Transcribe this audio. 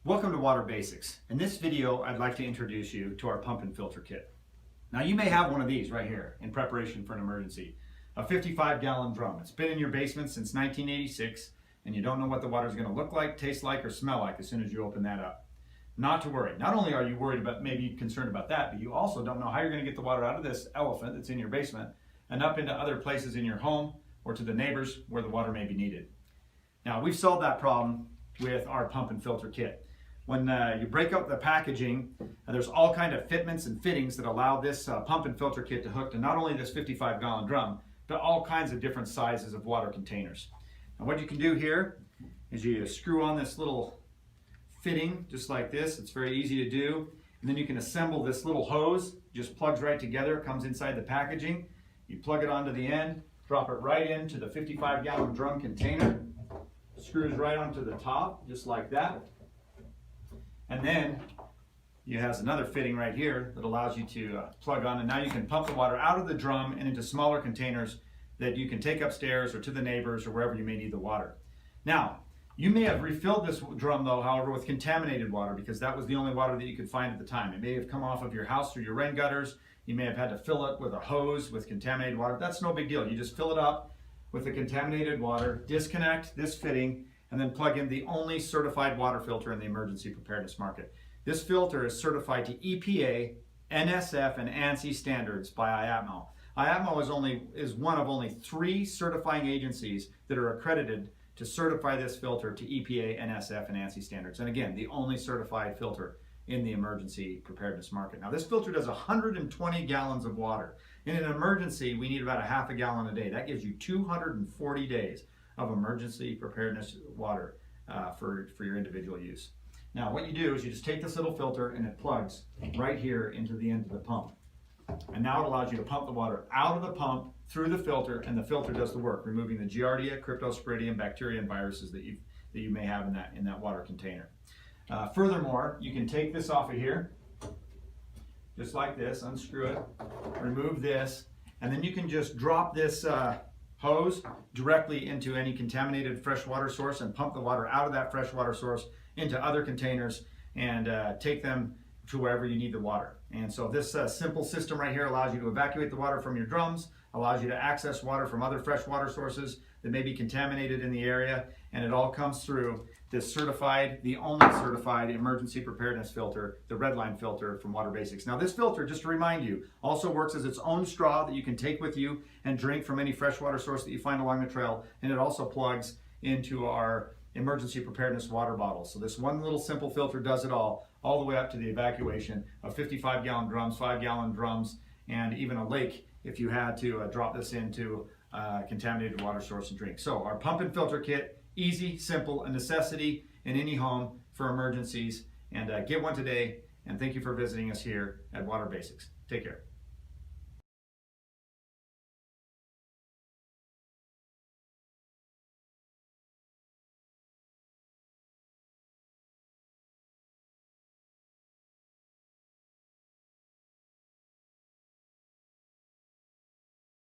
Welcome to Water Basics. In this video, I'd like to introduce you to our pump and filter kit. Now you may have one of these right here in preparation for an emergency. A 55-gallon drum. It's been in your basement since 1986 and you don't know what the water is going to look like, taste like, or smell like as soon as you open that up. Not to worry. Not only are you worried about, maybe concerned about that, but you also don't know how you're going to get the water out of this elephant that's in your basement and up into other places in your home or to the neighbors where the water may be needed. Now we've solved that problem with our pump and filter kit. When you break out the packaging, there's all kind of fitments and fittings that allow this pump and filter kit to hook to not only this 55-gallon drum, but all kinds of different sizes of water containers. And what you can do here is you screw on this little fitting just like this. It's very easy to do. And then you can assemble this little hose, just plugs right together, comes inside the packaging. You plug it onto the end, drop it right into the 55-gallon drum container, screws right onto the top, just like that. And then it has another fitting right here that allows you to plug on, and now you can pump the water out of the drum and into smaller containers that you can take upstairs or to the neighbors or wherever you may need the water. Now, you may have refilled this drum though, however, with contaminated water because that was the only water that you could find at the time. It may have come off of your house through your rain gutters. You may have had to fill it with a hose with contaminated water. That's no big deal. You just fill it up with the contaminated water, disconnect this fitting, and then plug in the only certified water filter in the emergency preparedness market. This filter is certified to EPA, NSF, and ANSI standards by IAPMO. IAPMO is one of only 3 certifying agencies that are accredited to certify this filter to EPA, NSF, and ANSI standards. And again, the only certified filter in the emergency preparedness market. Now this filter does 120 gallons of water. In an emergency, we need about a half a gallon a day. That gives you 240 days of emergency preparedness water for your individual use. Now what you do is you just take this little filter and it plugs right here into the end of the pump. And now it allows you to pump the water out of the pump through the filter, and the filter does the work, removing the Giardia, Cryptosporidium, bacteria, and viruses that you may have in that water container. Furthermore, you can take this off of here, just like this, unscrew it, remove this, and then you can just drop this hose directly into any contaminated freshwater source and pump the water out of that freshwater source into other containers and take them to wherever you need the water. And so this simple system right here allows you to evacuate the water from your drums, allows you to access water from other freshwater sources that may be contaminated in the area, and it all comes through this certified, the only certified emergency preparedness filter, the red line filter from Water Basics. Now this filter, just to remind you, also works as its own straw that you can take with you and drink from any freshwater source that you find along the trail, and it also plugs into our emergency preparedness water bottles. So this one little simple filter does it all the way up to the evacuation of 55-gallon drums, 5-gallon drums, and even a lake if you had to drop this into contaminated water source and drink. So our pump and filter kit, easy, simple, a necessity in any home for emergencies. And get one today, and thank you for visiting us here at Water Basics. Take care.